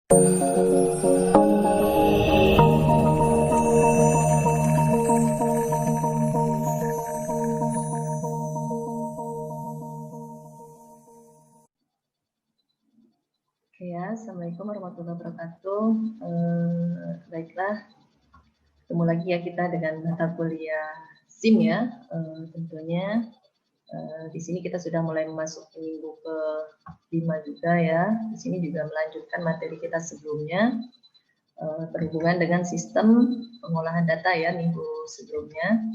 Assalamualaikum warahmatullahi wabarakatuh. Baiklah, ketemu lagi ya kita dengan mata kuliah SIM ya. Tentunya di sini kita sudah mulai memasuki minggu ke-5 juga ya. Di sini juga melanjutkan materi kita sebelumnya berhubungan dengan sistem pengolahan data ya minggu sebelumnya.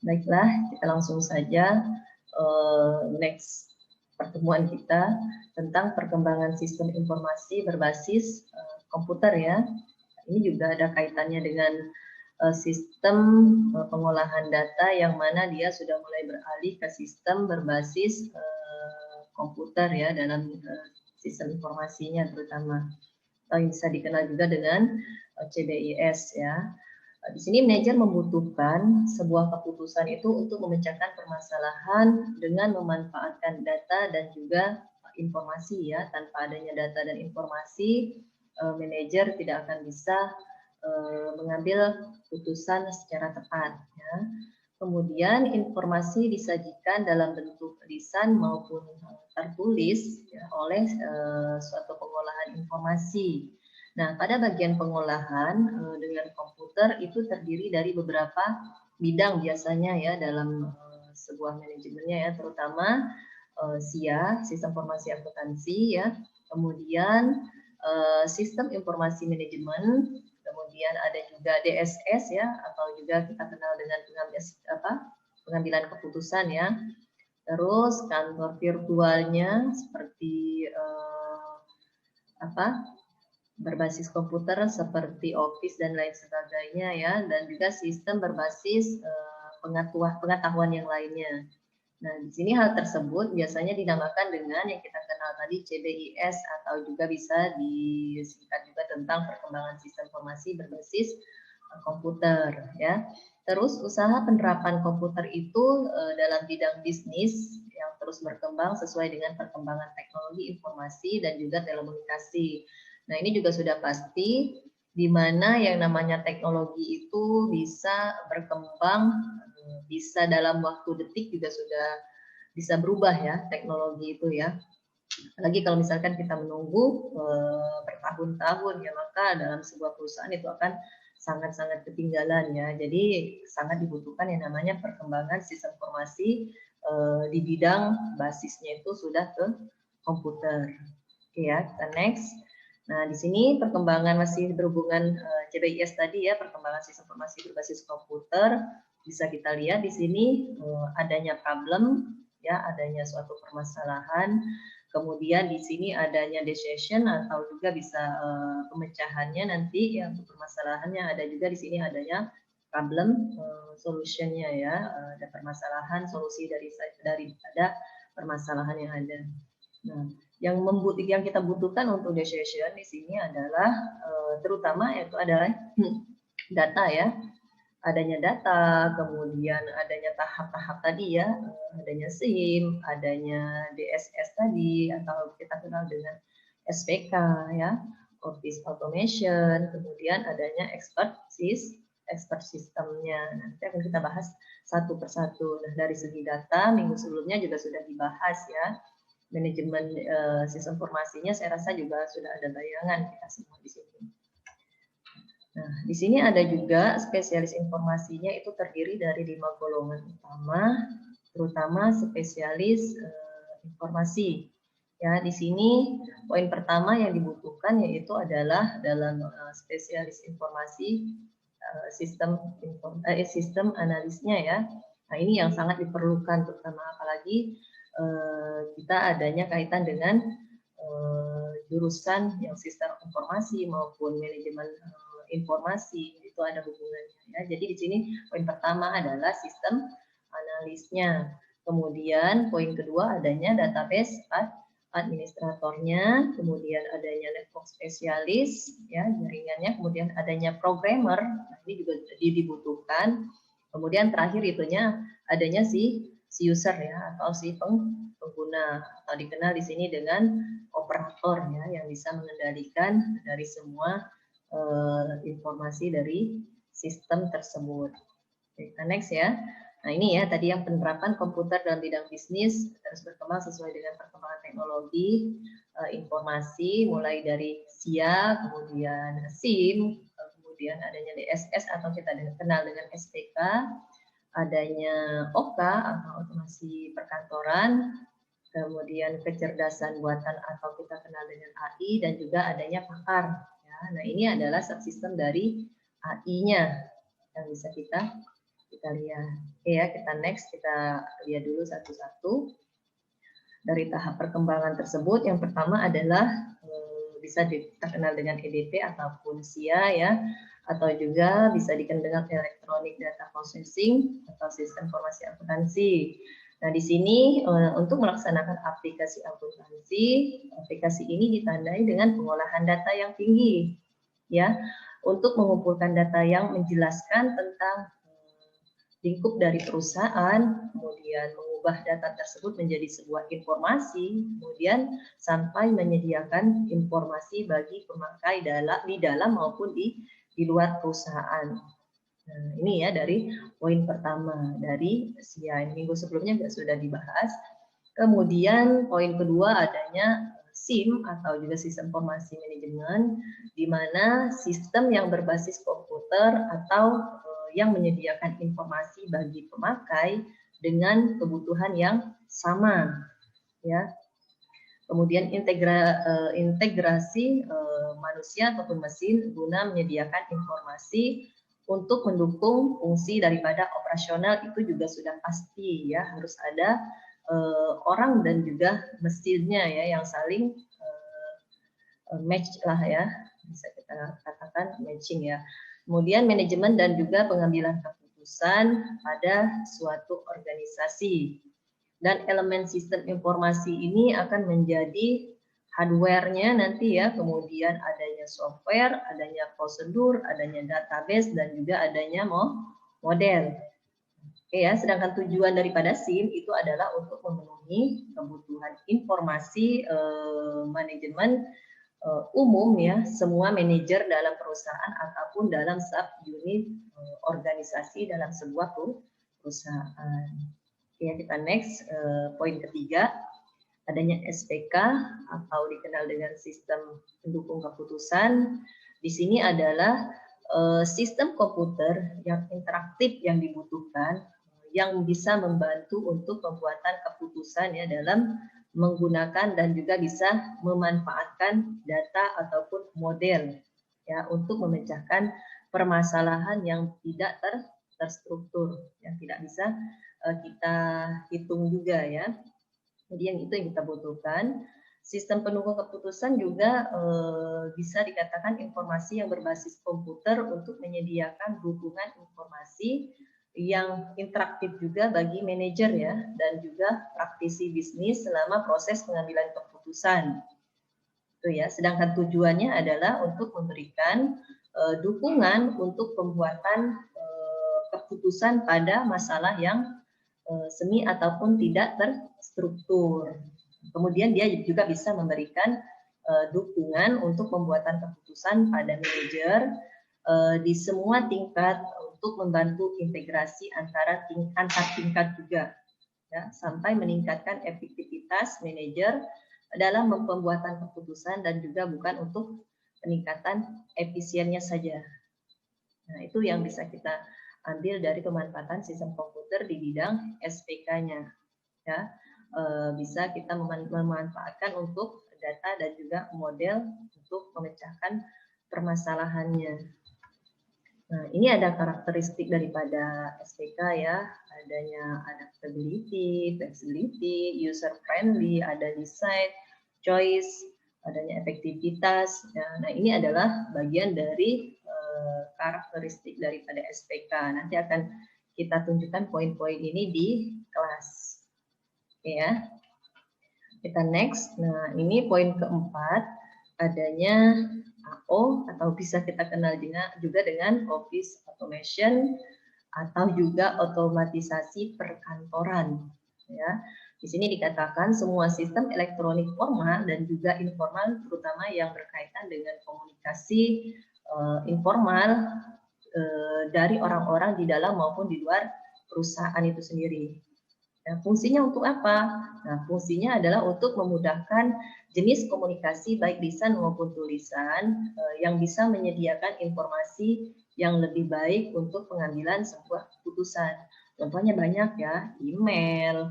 Baiklah, kita langsung saja next pertemuan kita tentang perkembangan sistem informasi berbasis komputer ya. Ini juga ada kaitannya dengan sistem pengolahan data yang mana dia sudah mulai beralih ke sistem berbasis komputer ya dalam sistem informasinya terutama. Atau yang bisa dikenal juga dengan CBIS ya. Di sini manajer membutuhkan sebuah keputusan itu untuk memecahkan permasalahan dengan memanfaatkan data dan juga informasi ya. Tanpa adanya data dan informasi, manajer tidak akan bisa mengambil putusan secara tepat ya. Kemudian informasi disajikan dalam bentuk lisan maupun tertulis ya, oleh suatu pengolahan informasi. Nah, pada bagian pengolahan dengan komputer itu terdiri dari beberapa bidang biasanya ya dalam sebuah manajemennya ya, terutama SIA, Sistem Informasi Akuntansi ya, kemudian Sistem Informasi Manajemen, kemudian ada juga DSS ya, atau juga kita kenal dengan pengambilan keputusan ya. Terus kantor virtualnya seperti berbasis komputer seperti Office dan lain sebagainya ya, dan juga sistem berbasis pengetahuan yang lainnya. Nah, di sini hal tersebut biasanya dinamakan dengan yang kita kenal tadi CBIS atau juga bisa disingkat juga tentang perkembangan sistem informasi berbasis komputer ya. Terus usaha penerapan komputer itu dalam bidang bisnis yang terus berkembang sesuai dengan perkembangan teknologi informasi dan juga telekomunikasi. Nah, ini juga sudah pasti di mana yang namanya teknologi itu bisa berkembang, bisa dalam waktu detik juga sudah bisa berubah ya teknologi itu ya. Apalagi kalau misalkan kita menunggu bertahun-tahun ya, maka dalam sebuah perusahaan itu akan sangat-sangat ketinggalan ya. Jadi sangat dibutuhkan yang namanya perkembangan sistem informasi di bidang basisnya itu sudah ke komputer. Oke ya, kita next. Nah, di sini perkembangan masih berhubungan CBIS tadi ya, perkembangan sistem informasi berbasis komputer. Bisa kita lihat di sini adanya problem, ya, adanya suatu permasalahan. Kemudian di sini adanya decision atau juga bisa pemecahannya nanti ya untuk permasalahannya. Ada juga di sini adanya problem solutionnya ya, ada permasalahan solusi daripada permasalahan yang ada. Nah, yang kita butuhkan untuk decision di sini adalah terutama itu adalah data ya, adanya data, kemudian adanya tahap-tahap tadi ya, adanya SIM, adanya DSS tadi atau kita kenal dengan SPK ya, Office Automation, kemudian adanya expert sistemnya. Nanti akan kita bahas satu persatu. Nah, dari segi data minggu sebelumnya juga sudah dibahas ya. Manajemen sistem informasinya saya rasa juga sudah ada bayangan kita semua di sini. Nah, di sini ada juga spesialis informasinya itu terdiri dari 5 golongan utama, terutama spesialis informasi. Ya, di sini poin pertama yang dibutuhkan yaitu adalah dalam spesialis informasi sistem analisnya ya. Nah, ini yang sangat diperlukan terutama apalagi kita adanya kaitan dengan jurusan yang sistem informasi maupun manajemen informasi itu ada hubungannya ya. Jadi di sini poin pertama adalah sistem analisnya. Kemudian poin kedua adanya database administratornya, kemudian adanya network spesialis ya jaringannya, kemudian adanya programmer. Nah, ini juga dibutuhkan. Kemudian terakhir itunya adanya si user ya atau si pengguna atau dikenal di sini dengan operator ya, yang bisa mengendalikan dari semua informasi dari sistem tersebut. Kita next ya. Nah ini ya tadi yang penerapan komputer dalam bidang bisnis terus berkembang sesuai dengan perkembangan teknologi informasi mulai dari SIA, kemudian SIM, kemudian adanya DSS atau kita kenal dengan SPK, adanya OK atau otomasi perkantoran, kemudian kecerdasan buatan atau kita kenal dengan AI, dan juga adanya pakar. Ya. Nah ini adalah subsistem dari AI-nya yang bisa kita lihat. Oke ya, kita next, kita lihat dulu satu-satu. Dari tahap perkembangan tersebut, yang pertama adalah bisa kita kenal dengan EDP ataupun SIA ya, atau juga bisa dikenal dengan Electronic Data Processing atau Sistem Informasi Akuntansi. Nah, di sini untuk melaksanakan aplikasi akuntansi, aplikasi ini ditandai dengan pengolahan data yang tinggi, ya, untuk mengumpulkan data yang menjelaskan tentang lingkup dari perusahaan, kemudian mengubah data tersebut menjadi sebuah informasi, kemudian sampai menyediakan informasi bagi pemakai di dalam maupun di luar perusahaan. Nah, ini ya dari poin pertama dari SIA. Minggu sebelumnya sudah dibahas. Kemudian poin kedua adanya SIM atau juga sistem informasi manajemen, di mana sistem yang berbasis komputer atau yang menyediakan informasi bagi pemakai dengan kebutuhan yang sama, ya. Kemudian integrasi manusia ataupun mesin guna menyediakan informasi untuk mendukung fungsi daripada operasional itu juga sudah pasti ya, harus ada orang dan juga mesinnya ya yang saling match lah ya, bisa kita katakan matching ya. Kemudian manajemen dan juga pengambilan keputusan pada suatu organisasi. Dan elemen sistem informasi ini akan menjadi hardware-nya nanti ya, kemudian adanya software, adanya prosedur, adanya database, dan juga adanya model. Oke ya, sedangkan tujuan daripada SIM itu adalah untuk memenuhi kebutuhan informasi manajemen umum ya, semua manajer dalam perusahaan ataupun dalam sub-unit organisasi dalam sebuah perusahaan. Ya, kita next, poin ketiga, adanya SPK atau dikenal dengan sistem pendukung keputusan. Di sini adalah sistem komputer yang interaktif yang dibutuhkan, yang bisa membantu untuk pembuatan keputusan ya dalam menggunakan dan juga bisa memanfaatkan data ataupun model ya untuk memecahkan permasalahan yang tidak terstruktur, yang tidak bisa kita hitung juga ya. Jadi yang itu yang kita butuhkan. Sistem pendukung keputusan juga bisa dikatakan informasi yang berbasis komputer untuk menyediakan dukungan informasi yang interaktif juga bagi manajer ya, dan juga praktisi bisnis selama proses pengambilan keputusan. Itu ya. Sedangkan tujuannya adalah untuk memberikan dukungan untuk pembuatan keputusan pada masalah yang semi ataupun tidak terstruktur. Kemudian dia juga bisa memberikan dukungan untuk pembuatan keputusan pada manajer di semua tingkat untuk membantu integrasi antar tingkat juga, ya, sampai meningkatkan efektivitas manajer dalam pembuatan keputusan dan juga bukan untuk peningkatan efisiennya saja. Nah, itu yang bisa kita ambil dari pemanfaatan sistem komputer di bidang SPK-nya. Ya, bisa kita memanfaatkan untuk data dan juga model untuk memecahkan permasalahannya. Nah, ini ada karakteristik daripada SPK ya, adanya adaptability, flexibility, user friendly, ada design, choice, adanya efektivitas. Ya. Nah, ini adalah bagian dari karakteristik daripada SPK. Nanti akan kita tunjukkan poin-poin ini di kelas. Oke ya. Kita next. Nah, ini poin keempat, adanya AO atau bisa kita kenal juga dengan office automation atau juga otomatisasi perkantoran. Ya. Di sini dikatakan semua sistem elektronik formal dan juga informal, terutama yang berkaitan dengan komunikasi informal dari orang-orang di dalam maupun di luar perusahaan itu sendiri. Nah, fungsinya untuk apa? Nah, fungsinya adalah untuk memudahkan jenis komunikasi baik lisan maupun tulisan yang bisa menyediakan informasi yang lebih baik untuk pengambilan sebuah keputusan. Contohnya banyak ya, email,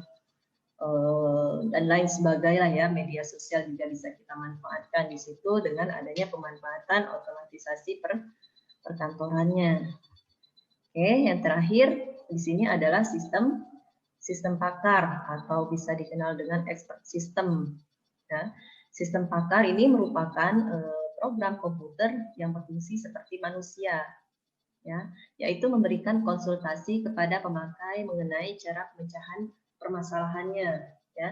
dan lain sebagainya ya, media sosial juga bisa kita manfaatkan di situ dengan adanya pemanfaatan otomatisasi perkantorannya. Oke, yang terakhir di sini adalah sistem pakar atau bisa dikenal dengan expert system. Ya. Sistem pakar ini merupakan program komputer yang berfungsi seperti manusia, ya, yaitu memberikan konsultasi kepada pemakai mengenai cara pemecahan permasalahannya, ya.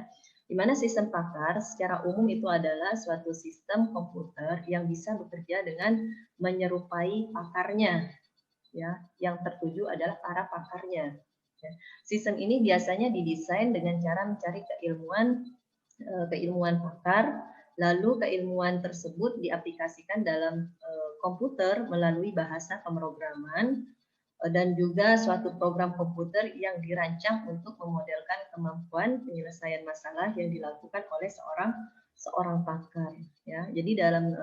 Di mana sistem pakar secara umum itu adalah suatu sistem komputer yang bisa bekerja dengan menyerupai pakarnya, ya, yang tertuju adalah para pakarnya. Ya. Sistem ini biasanya didesain dengan cara mencari keilmuan pakar, lalu keilmuan tersebut diaplikasikan dalam komputer melalui bahasa pemrograman dan juga suatu program komputer yang dirancang untuk memodelkan kemampuan penyelesaian masalah yang dilakukan oleh seorang pakar. Ya, jadi dalam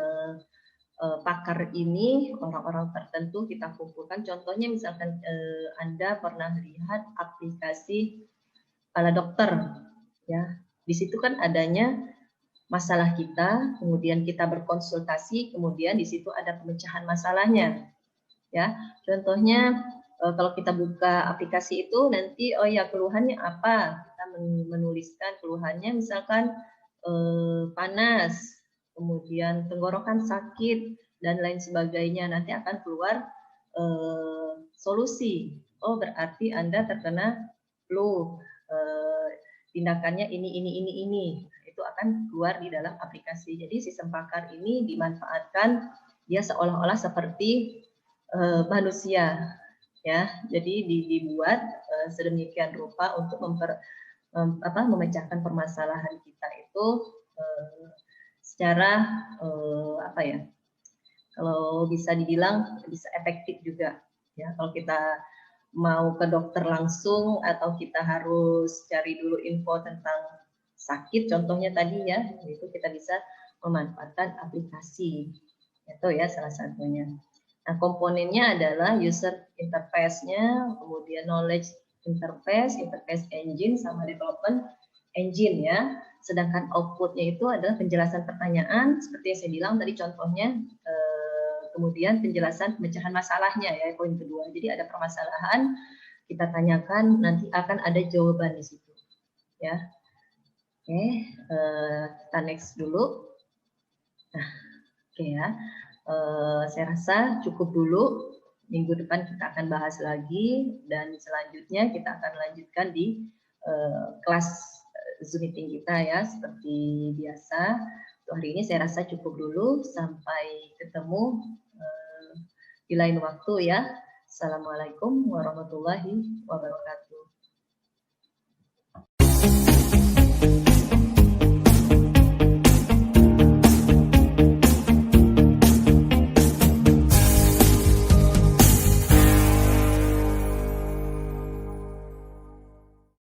pakar ini orang-orang tertentu kita kumpulkan. Contohnya misalkan Anda pernah lihat aplikasi Kala Dokter, ya. Di situ kan adanya masalah kita, kemudian kita berkonsultasi, kemudian di situ ada pemecahan masalahnya. Ya, contohnya kalau kita buka aplikasi itu nanti oh ya keluhannya apa, kita menuliskan keluhannya misalkan panas, kemudian tenggorokan sakit dan lain sebagainya, nanti akan keluar solusi. Oh berarti Anda terkena flu, tindakannya ini. Itu akan keluar di dalam aplikasi. Jadi sistem pakar ini dimanfaatkan dia seolah-olah seperti manusia, ya. Jadi dibuat sedemikian rupa untuk memecahkan permasalahan kita itu secara apa ya? Kalau bisa dibilang bisa efektif juga, ya. Kalau kita mau ke dokter langsung atau kita harus cari dulu info tentang sakit, contohnya tadi ya, itu kita bisa memanfaatkan aplikasi. Itu ya salah satunya. Nah, komponennya adalah user interface-nya, kemudian knowledge interface, interface engine, sama development engine ya. Sedangkan output-nya itu adalah penjelasan pertanyaan, seperti yang saya bilang tadi contohnya, kemudian penjelasan pemecahan masalahnya ya, poin kedua. Jadi ada permasalahan, kita tanyakan, nanti akan ada jawaban di situ. Ya. Oke, kita next dulu. Nah, oke ya. Saya rasa cukup dulu. Minggu depan kita akan bahas lagi dan selanjutnya kita akan lanjutkan di kelas Zoom meeting kita ya seperti biasa. Untuk hari ini saya rasa cukup dulu. Sampai ketemu di lain waktu ya. Assalamualaikum warahmatullahi wabarakatuh.